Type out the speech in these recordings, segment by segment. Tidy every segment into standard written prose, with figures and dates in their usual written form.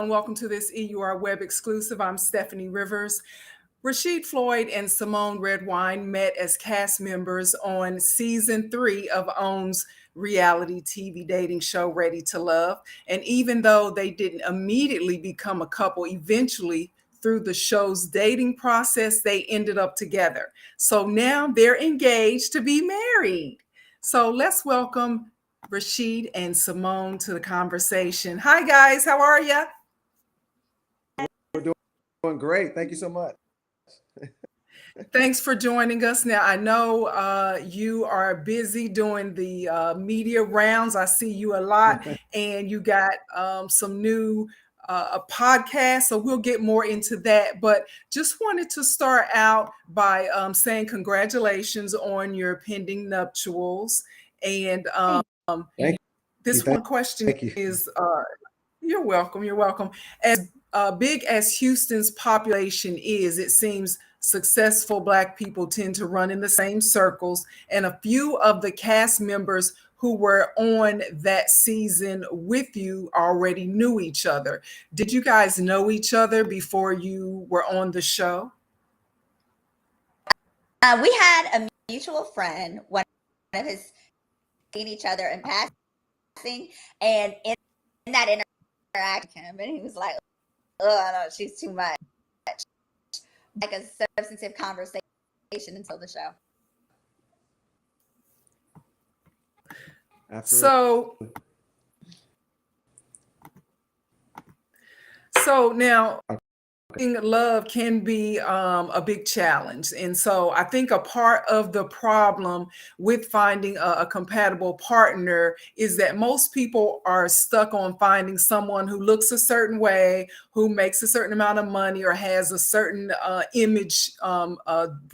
and welcome to this EURweb exclusive. I'm Stephanie Rivers. Rashid, Floyd, and Symone Redwine met as cast members on season 3 of OWN's reality TV dating show, Ready to Love. And even though they didn't immediately become a couple, eventually through the show's dating process, they ended up together. So now they're engaged to be married. So let's welcome Rashid and Symone to the conversation. Hi, guys. How are you? We're doing great. Thank you so much. Thanks for joining us. Now, I know you are busy doing the media rounds. I see you a lot, and you got some new a podcast, so we'll get more into that. But just wanted to start out by saying congratulations on your pending nuptials. And this one question is, you're welcome. You're welcome. As big as Houston's population is, it seems successful Black people tend to run in the same circles. And a few of the cast members who were on that season with you already knew each other. Did you guys know each other before you were on the show? We had a mutual friend, one of his seeing each other in passing, and in that interaction, and he was like, "Oh, no, she's too much." Like a substantive conversation until the show. Absolutely. So now love can be a big challenge. And so I think a part of the problem with finding a compatible partner is that most people are stuck on finding someone who looks a certain way, who makes a certain amount of money, or has a certain image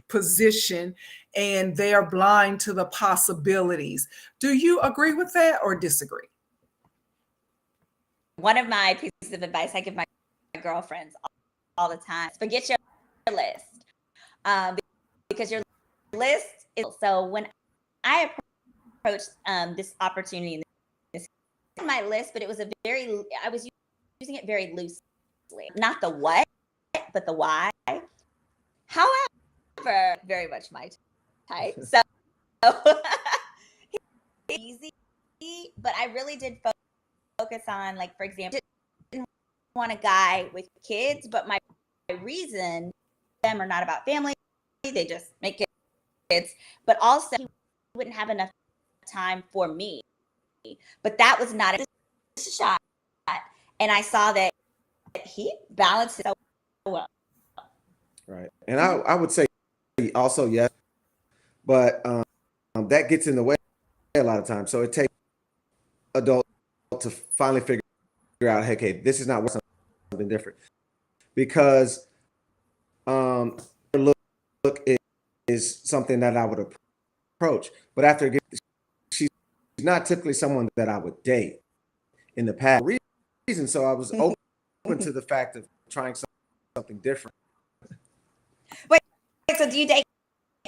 position, and they are blind to the possibilities. Do you agree with that or disagree? One of my pieces of advice I give my girlfriends all the time: forget your list, because your list is. So when I approached this opportunity, this my list, but it was I was using it very loosely, not the what, but the why. However, very much my type. So easy, but I really did focus on, like, for example, didn't want a guy with kids, but my reason them are not about family, they just make kids, but also he wouldn't have enough time for me. But that was not a shot, and I saw that he balanced it so well. Right, and I would say also yes, but that gets in the way a lot of times. So it takes adults to finally figure out, hey, okay, this is not something different, because look is something that I would approach, but after she's not typically someone that I would date in the past reason. So I was open to the fact of trying something different. Wait, so do you date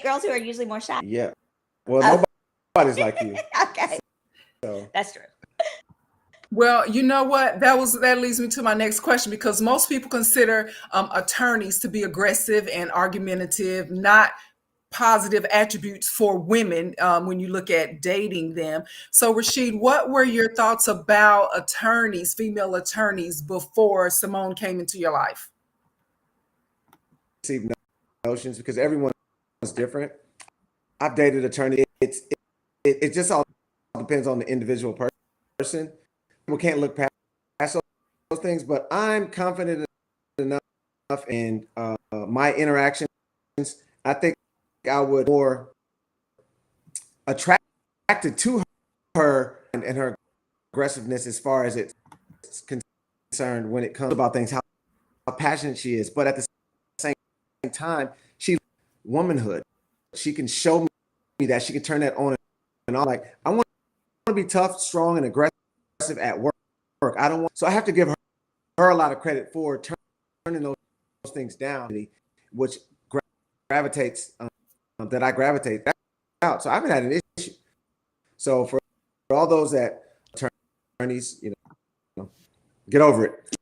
girls who are usually more shy? Yeah. Well, nobody's like you. Okay. So that's true. Well, you know what? That leads me to my next question, because most people consider attorneys to be aggressive and argumentative, not positive attributes for women when you look at dating them. So, Rashid, what were your thoughts about attorneys, female attorneys, before Symone came into your life? Notions, because everyone is different. I've dated attorneys. It just all depends on the individual person. We can't look past those things, but I'm confident enough in my interactions. I think I would be more attracted to her and her aggressiveness as far as it's concerned when it comes about things, how passionate she is. But at the same time, she's womanhood. She can show me that. She can turn that on and on. Like, I want to be tough, strong, and aggressive at work. I don't want, so I have to give her a lot of credit for turning those things down, which gravitates that I gravitate out. So I haven't had an issue. So for all those that attorneys, get over it.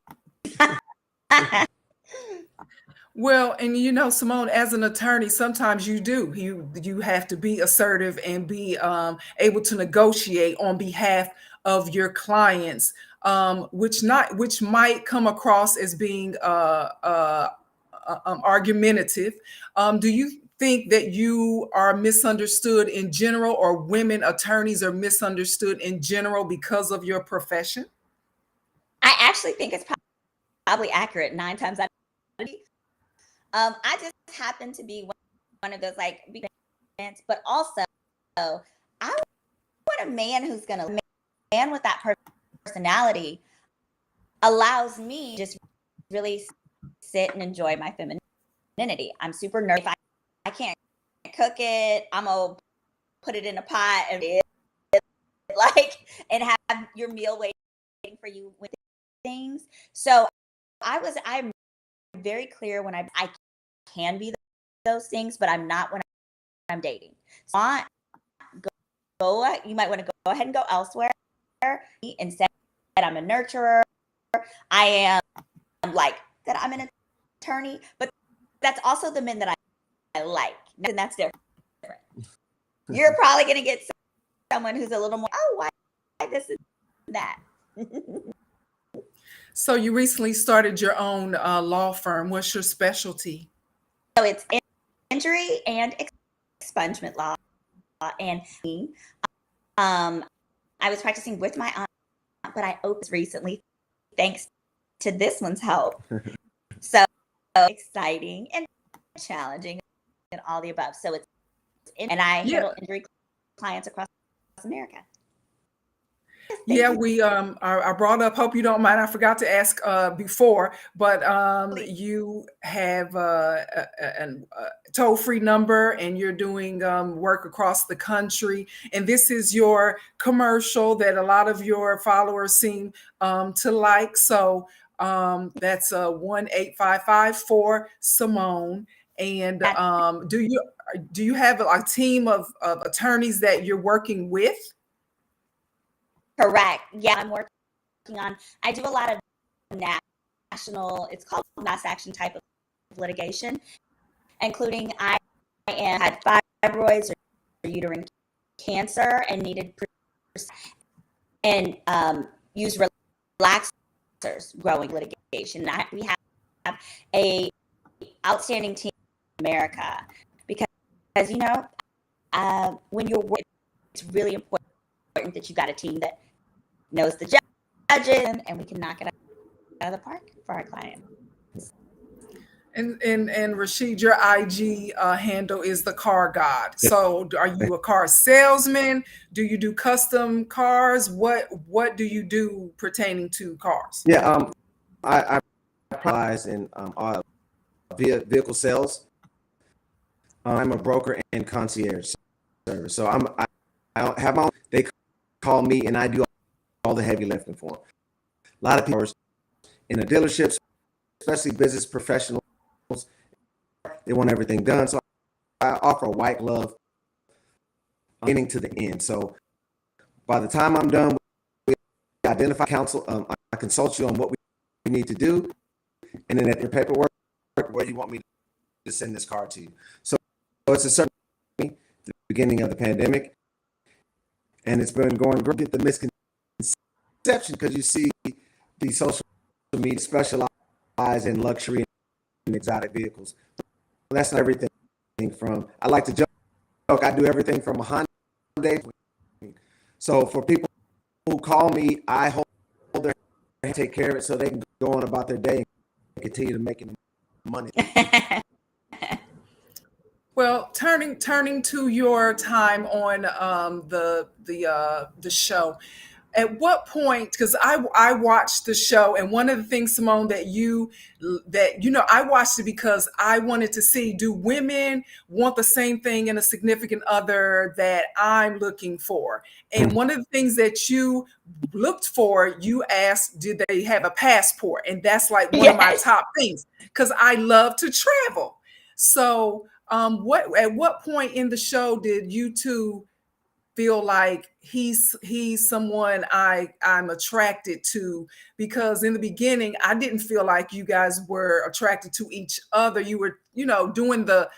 Well, and Symone, as an attorney, sometimes you have to be assertive and be able to negotiate on behalf of your clients, which might come across as being argumentative. Do you think that you are misunderstood in general, or women attorneys are misunderstood in general because of your profession? I actually think it's probably accurate 9 times out of 10. I just happen to be one of those like big fans, but also I want a man who's gonna man with that personality allows me to just really sit and enjoy my femininity. I'm super nervous. I can't cook it. I'm gonna put it in a pot and and have your meal waiting for you with things. So I'm very clear when I can be those things, but I'm not when I'm dating. So you might want to go ahead and go elsewhere. Instead, I'm a nurturer. I am like that. I'm an attorney, but that's also the men that I like, and that's different. You're probably going to get someone who's a little more, oh, why this and that. So you recently started your own law firm. What's your specialty? So it's injury and expungement law. And I was practicing with my aunt, but I opened recently thanks to this one's help. So exciting and challenging and all the above. So and I handle injury clients across America. Yeah, I brought up, hope you don't mind, I forgot to ask before, but you have a toll-free number, and you're doing work across the country, and this is your commercial that a lot of your followers seem to like. So that's 1-855-4-Symone. And do you have a team of attorneys that you're working with? Correct. Yeah, I'm working on, I do a lot of national, it's called mass action type of litigation, including I had fibroids or uterine cancer and needed and use relaxers growing litigation. We have a outstanding team in America because when you're working, it's really important that you got a team that knows the judges, and we can knock it out of the park for our clients. And Rashid, your IG handle is the Car God. So are you a car salesman? Do you do custom cars? What do you do pertaining to cars? Yeah, I specialize in vehicle sales. I'm a broker and concierge service. So I have my own, they call me and I do all the heavy lifting for them. A lot of people in the dealerships, especially business professionals, they want everything done. So I offer a white glove beginning to the end. So by the time I'm done, we identify counsel. I consult you on what we need to do, and then at your paperwork, where you want me to send this car to you. So it's a certain the beginning of the pandemic, and it's been going great. Get the misconception because you see the social media specialize in luxury and exotic vehicles. Well, that's not everything from. I like to joke. I do everything from a Hyundai. So for people who call me, I hold their hand, take care of it, so they can go on about their day and continue to making money. Well, turning to your time on the show, at what point? Because I watched the show, and one of the things, Symone, that I watched it because I wanted to see, do women want the same thing in a significant other that I'm looking for? And one of the things that you looked for, you asked, did they have a passport? And that's like one of my top things, because I love to travel. So at what point in the show did you two feel like he's someone I'm attracted to? Because in the beginning, I didn't feel like you guys were attracted to each other. You were, doing the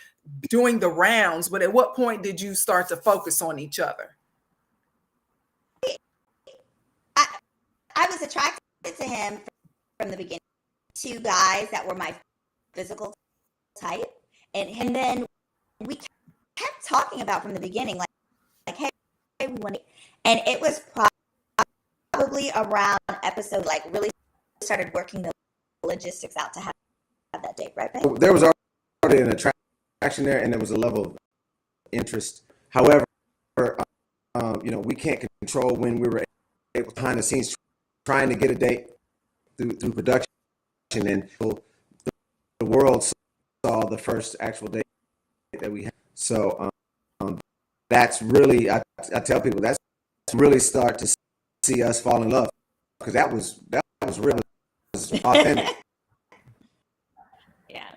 rounds, but at what point did you start to focus on each other? I was attracted to him from the beginning. Two guys that were my physical type, and then we kept talking about from the beginning, like hey, we want to, and it was probably around episode, like really started working the logistics out to have that date, right, babe? There was already an attraction there, and there was a level of interest. However, we can't control when we were able behind the scenes trying to get a date through production, and the world saw the first actual date that we had. So that's really, I tell people, that's really start to see us fall in love, because that was real, it was authentic. Yeah.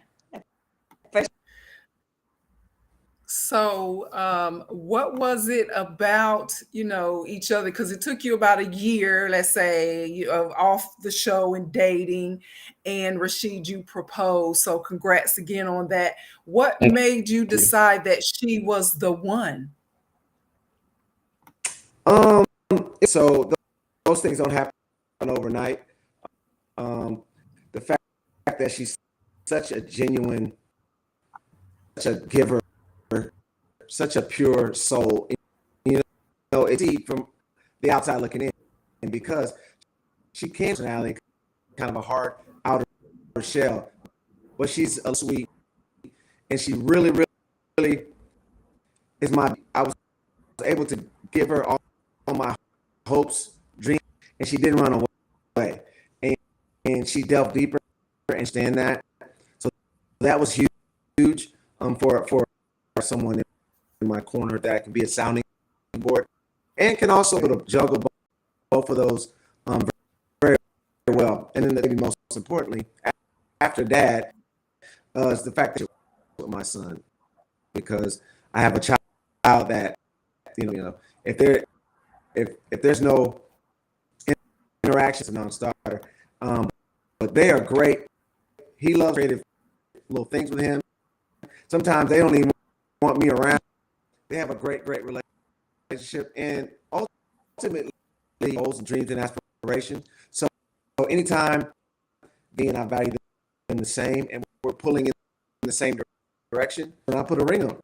So what was it about, each other? Because it took you about a year, let's say, off the show and dating, and Rashid, you proposed. So congrats again on that. What made you decide that she was the one? So those things don't happen overnight. The fact that she's such a genuine, such a giver, such a pure soul, it's easy from the outside looking in, and because she can personality kind of a hard outer shell, but she's a sweet, and she really, really is I was able to give her all my hopes, dreams, and she didn't run away, and she delved deeper and understand that. So that was huge for someone in my corner that can be a sounding board and can also juggle both of those very, very well. And then maybe most importantly, after Dad, is the fact that with my son, because I have a child that if there's no interaction, it's a non-starter. But they are great. He loves creative little things with him. Sometimes they don't even want me around. They have a great relationship, and ultimately goals and dreams and aspirations. So anytime Dee and I value them the same, and we're pulling in the same direction, and I put a ring on.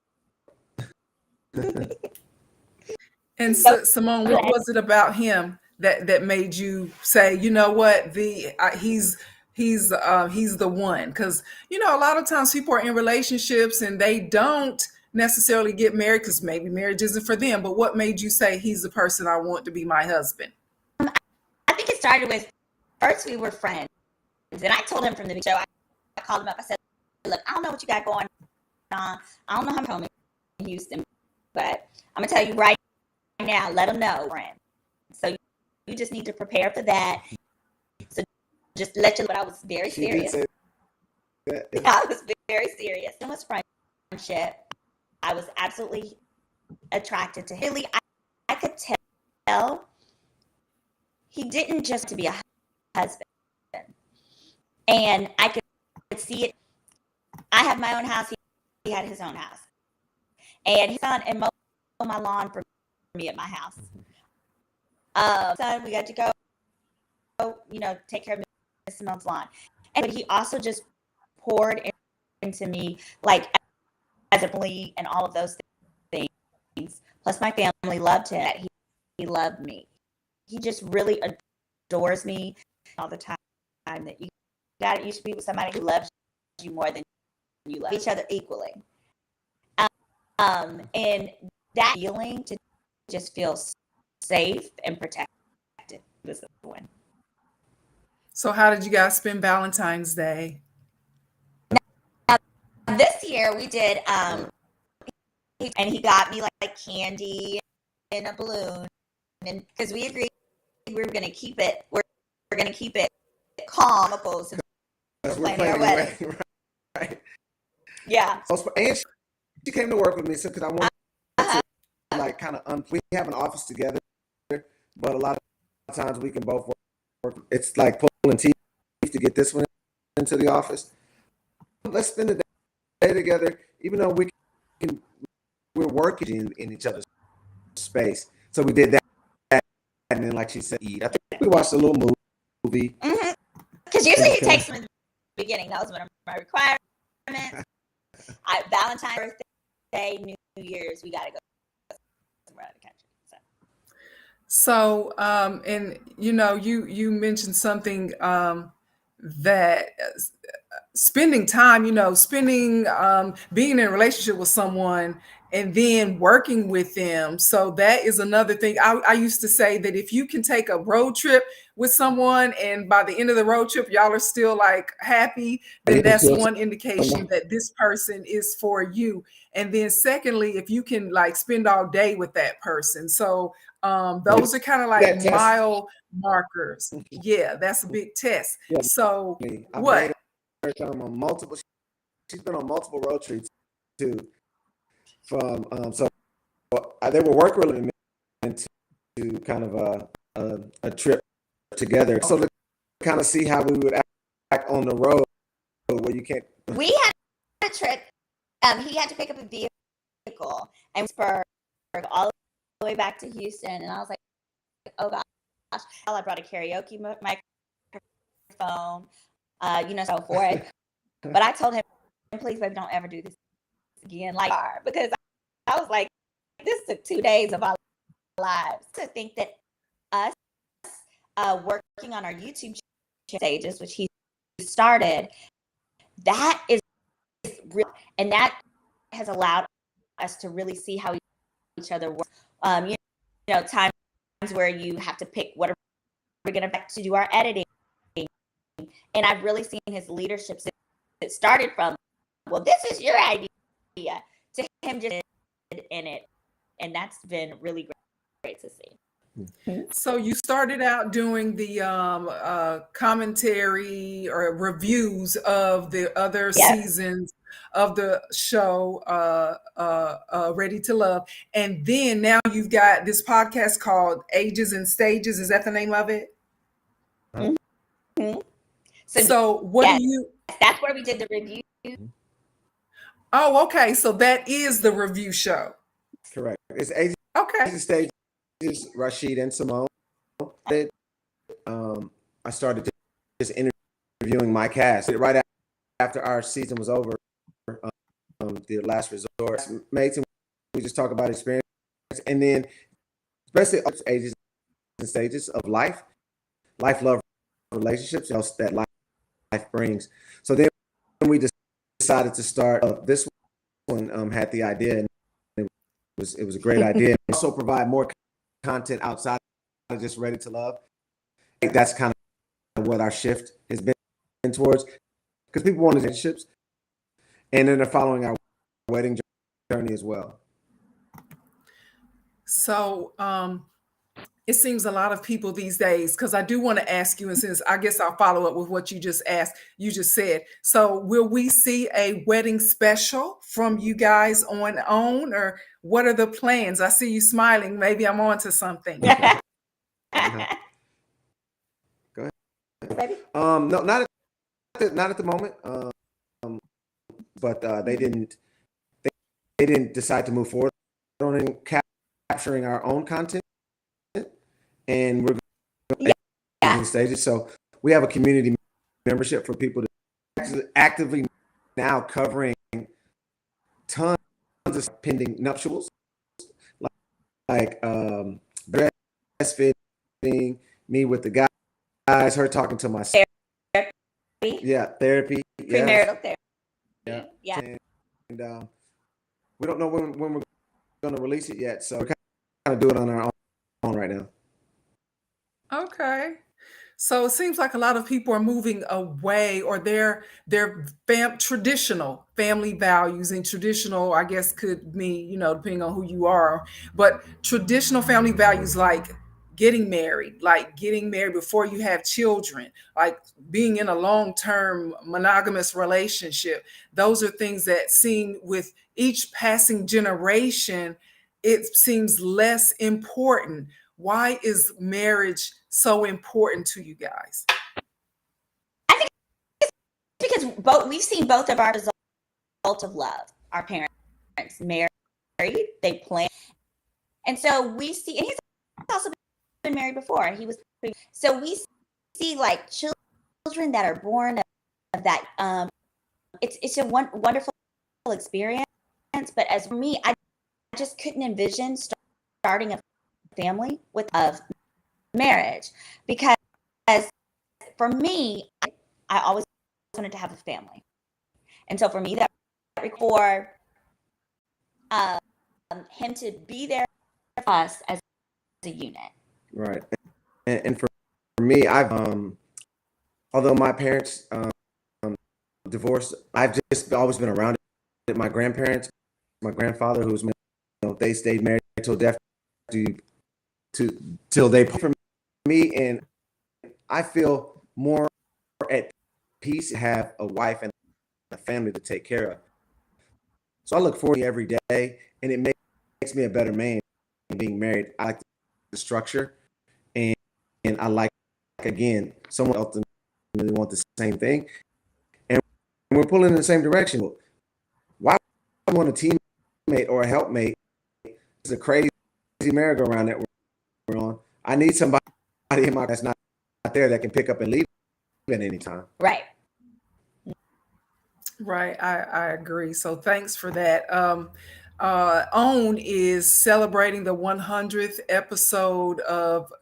And so, Symone, what was it about him that made you say, you know what, he's the one? Because a lot of times people are in relationships and they don't necessarily get married because maybe marriage isn't for them. But what made you say he's the person I want to be my husband? I think it started with, first we were friends, and I told him from the show. I called him up. I said, "Look, I don't know what you got going on. I don't know how I'm home in Houston, but I'm gonna tell you right now. Let him know, friend. So you just need to prepare for that. So just let you know." But I was very serious. I was very serious. It was friendship. I was absolutely attracted to him. Really, I could tell he didn't just to be a husband. And I could see it. I have my own house. He had his own house. And he's on and mow my lawn for me at my house. So we got to go, take care of Miss Simone's lawn. But he also just poured into me, like, as a family and all of those things. Plus, my family loved him. He loved me. He just really adores me all the time. That you should be with somebody who loves you more than you love each other equally. And that feeling to just feel safe and protected was the one. So how did you guys spend Valentine's Day? This year we did, and he got me like candy and a balloon, and because we agreed we were going to keep it, we're going to keep it calm opposed to planning our wedding. Right. Yeah. And she came to work with me because I wanted like kind of we have an office together, but a lot of times we can both work. It's like pulling teeth to get this one into the office. Let's spend the day together, even though we're working in each other's space. So we did that, and then like she said, eat. I think we watched a little movie. Because usually he takes me in the beginning. That was one of my requirements. Valentine's birthday, New Year's, we gotta go somewhere out of the country. So, and you mentioned something that spending time, being in a relationship with someone and then working with them. So that is another thing. I used to say that if you can take a road trip with someone and by the end of the road trip, y'all are still like happy, then that's one indication that this person is for you. And then secondly, if you can like spend all day with that person. So those are kind of like mile markers. Yeah, that's a big test. Yeah. So what? On multiple, she's been on multiple road trips too. From they were work related to kind of a trip together. So to kind of see how we would act on the road where you can't. We had a trip. He had to pick up a vehicle and Pittsburgh all the way back to Houston, and I was like, oh gosh. I brought a karaoke microphone, so forth. But I told him, please, baby, don't ever do this again, because I was like, this took 2 days of our lives. To think that us working on our YouTube stages, which he started, that is real, and that has allowed us to really see how each other work. Times where you have to pick what are we going to do our editing, and I've really seen his leadership. It started from, well, this is your idea, to him just in it, and that's been really great to see. So you started out doing the commentary or reviews of the other seasons of the show, Ready to Love, and then now you've got this podcast called Ages and Stages. Is that the name of it? Mm-hmm. So what do you? That's where we did the review. Oh, okay. So that is the review show. Correct. It's Ages and Stages, Rashid and Symone. I started just interviewing my cast right after our season was over. The last resort mates, and we just talk about experience, and then especially ages and stages of life, love, relationships, that life brings. So then we decided to start. This one had the idea, and it was a great idea. Also provide more content outside of just Ready to Love. I think that's kind of what our shift has been towards, because people want relationships, and then they're following our wedding journey as well. So it seems a lot of people these days, because I do want to ask you, and since I guess I'll follow up with what you just said. So will we see a wedding special from you guys on, or what are the plans? I see you smiling. Maybe I'm on to something. Go ahead. No, not at the moment. But they didn't decide to move forward on capturing our own content, and we're going in stages. So we have a community membership for people to actively now covering tons of pending nuptials, like breastfeeding, me with the guys, her talking to myself. Therapy. Premarital therapy. Yeah. And we don't know when we're going to release it yet, so we're kind of doing it on our own right now. Okay. So it seems like a lot of people are moving away, or their traditional family values, and traditional, I guess, could mean, depending on who you are, but traditional family values like getting married before you have children, like being in a long-term monogamous relationship. Those are things that seem, with each passing generation, it seems less important. Why is marriage so important to you guys? I think it's because we've seen both of our result of love. Our parents married, they planned, and so we see. And he's also been married before. So we see like children that are born of that. It's a wonderful experience. But as for me, I just couldn't envision starting a family with a marriage, because for me, I always wanted to have a family, and so for me that required him to be there for us as a unit. Right. And for me, I've although my parents divorced, I've just always been around it. My grandparents, my grandfather, who was, they stayed married till death, till they for me, and I feel more at peace to have a wife and a family to take care of. So I look forward to every day, and it makes me a better man being married. I like the structure, and I like, again, someone ultimately want the same thing, and we're pulling in the same direction. Why would I want a teammate or a helpmate? It's a crazy merry-go-round that we're on. I need somebody in my that's not there that can pick up and leave at any time. Right. Right, I agree. So thanks for that. OWN is celebrating the 100th episode of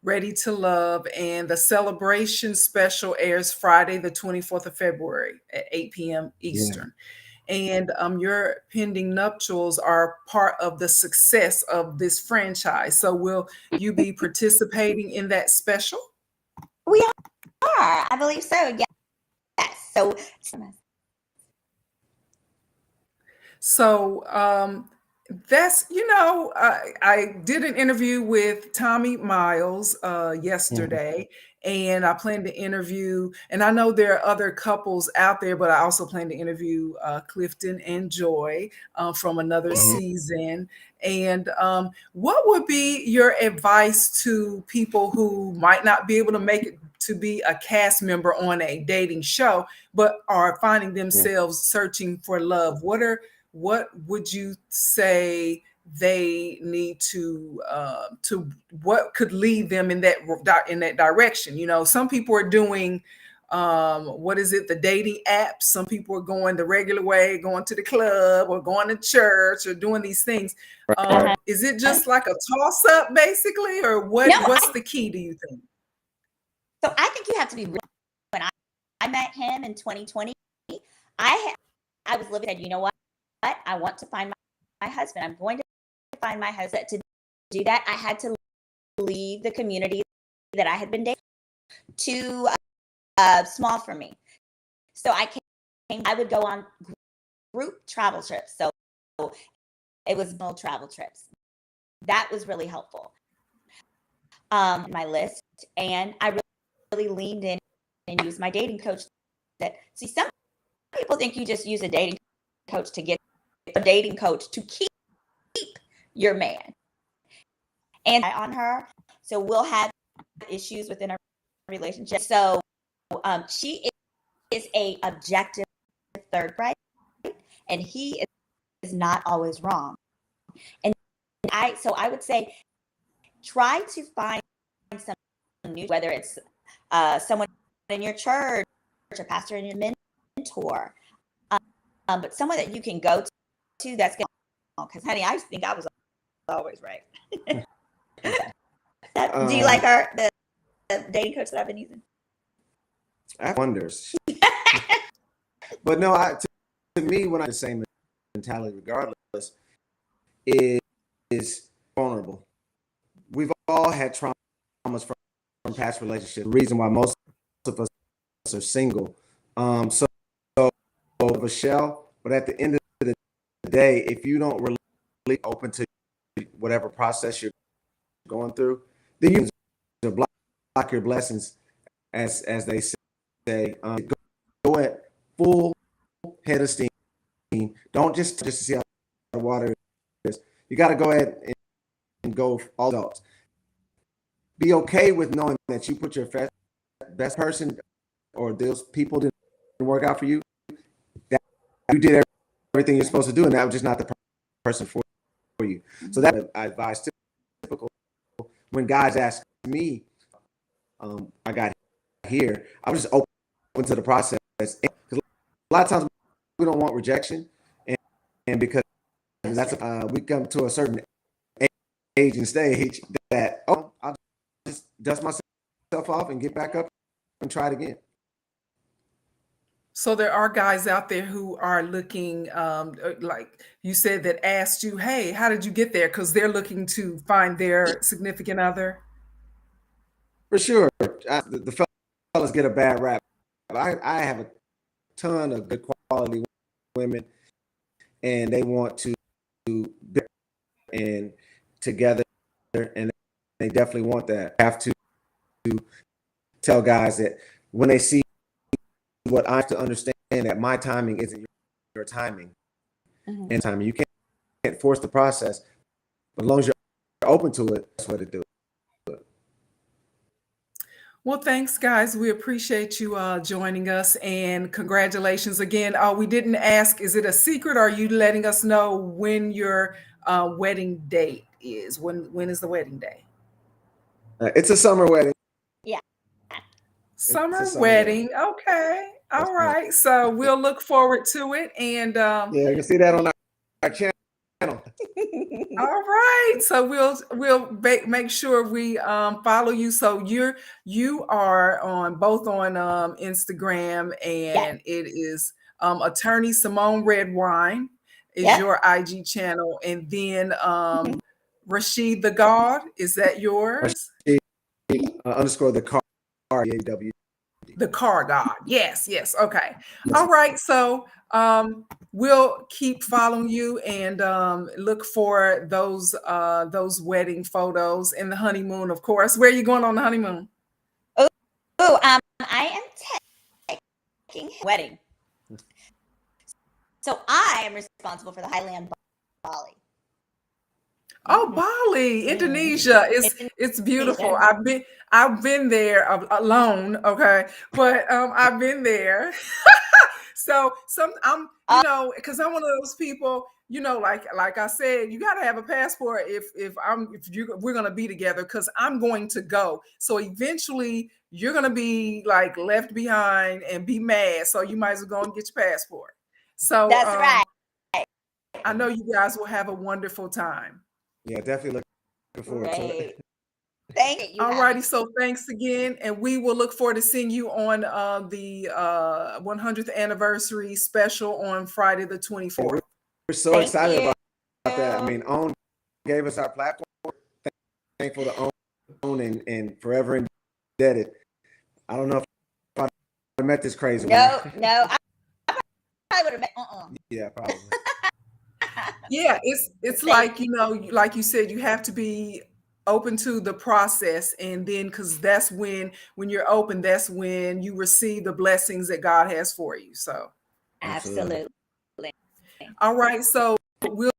Ready to Love, and the celebration special airs Friday, the 24th of February at 8 p.m. Eastern. Yeah. And your pending nuptials are part of the success of this franchise. So will you be participating in that special? We are. I believe so. Yes. So that's, I did an interview with Tommy Miles yesterday, and I plan to interview, and I know there are other couples out there, but I also plan to interview Clifton and Joy from another season. And what would be your advice to people who might not be able to make it to be a cast member on a dating show, but are finding themselves searching for love? What would you say they need to what could lead them in that direction? Some people are doing the dating apps. Some people are going the regular way, going to the club or going to church or doing these things. Is it just like a toss up basically, or what's the key, do you think? So I think you have to be real. When I met him in 2020, I was living and you know what? I want to find my husband. I'm going to find my husband. To do that, I had to leave the community that I had been dating, too small for me. So I would go on group travel trips. So it was no travel trips. That was really helpful. My list, and I really leaned in and used my dating coach. Some people think you just use a dating coach to get a dating coach to keep your man, and on her, so we'll have issues within our relationship. So she is a objective third right, and he is not always wrong. And I would say try to find some new, whether it's someone in your church, a pastor and your mentor, but someone that you can go to that's going to, because honey, I just think I was always right. Do you like her, the dating coach that I've been using? Wonders. But no, to me, when I the same mentality, regardless, is vulnerable. We've all had traumas from past relationships. The reason why most of us are single. So of a shell, but at the end of the day, if you don't really open to whatever process you're going through, then you can block your blessings, as they say. Go at full head of steam. Don't just to see how the water is. you got to go ahead and go all adults. Be okay with knowing that you put your best person or those people didn't work out for you. That you did everything you're supposed to do, and that was just not the person for you. So that I advise typical when guys ask me, I got here, I was just open to the process. Because a lot of times we don't want rejection, and because that's we come to a certain age and stage that I'll just dust myself off and get back up and try it again. So there are guys out there who are looking, like you said, that asked you, hey, how did you get there? Because they're looking to find their significant other. For sure. The fellas get a bad rap. I have a ton of good quality women, and they want to be and together, and they definitely want that. I have to tell guys that when they see what I have to understand, that my timing isn't your timing, and timing. You can't force the process, but as long as you're open to it, that's what it do. Well, thanks, guys. We appreciate you joining us, and congratulations again. We didn't ask, is it a secret, or are you letting us know when your wedding date is? When is the wedding day? It's a summer wedding. Yeah. Summer wedding. Okay. All right. So we'll look forward to it. And yeah, you can see that on our channel. All right. So we'll make sure we follow you. So you are on both on Instagram, and it is attorney Symone Red Wine is your IG channel, and then Rashid the God, is that yours? Underscore the car AW. The car God. Yes. Okay. All right. So we'll keep following you and look for those wedding photos and the honeymoon, of course. Where are you going on the honeymoon? I am taking wedding. So I am responsible for the Highland Bali. Oh, Bali, Indonesia. It's beautiful. I've been there alone, okay, but I've been there. So I'm because I'm one of those people, like I said, you got to have a passport we're gonna be together, because I'm going to go. So eventually you're gonna be like left behind and be mad. So you might as well go and get your passport. So that's right. I know you guys will have a wonderful time. Yeah, definitely looking forward to it. Thank you. All righty. So thanks again. And we will look forward to seeing you on the 100th anniversary special on Friday the 24th. We're so excited about that. I mean, OWN gave us our platform. Thankful to OWN and forever indebted. I don't know if I met this crazy one. No. I probably would have met. Yeah, probably. Yeah, it's like, like you said, you have to be open to the process, and then because that's when you're open, that's when you receive the blessings that God has for you. So absolutely. All right, so we'll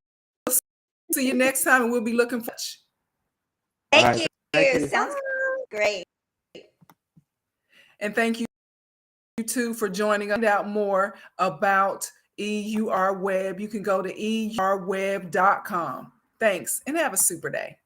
see you next time, and we'll be looking for. Thank you. Sounds great. And thank you too for joining us. Find out more about EURweb. You can go to EURweb.com. Thanks, and have a super day.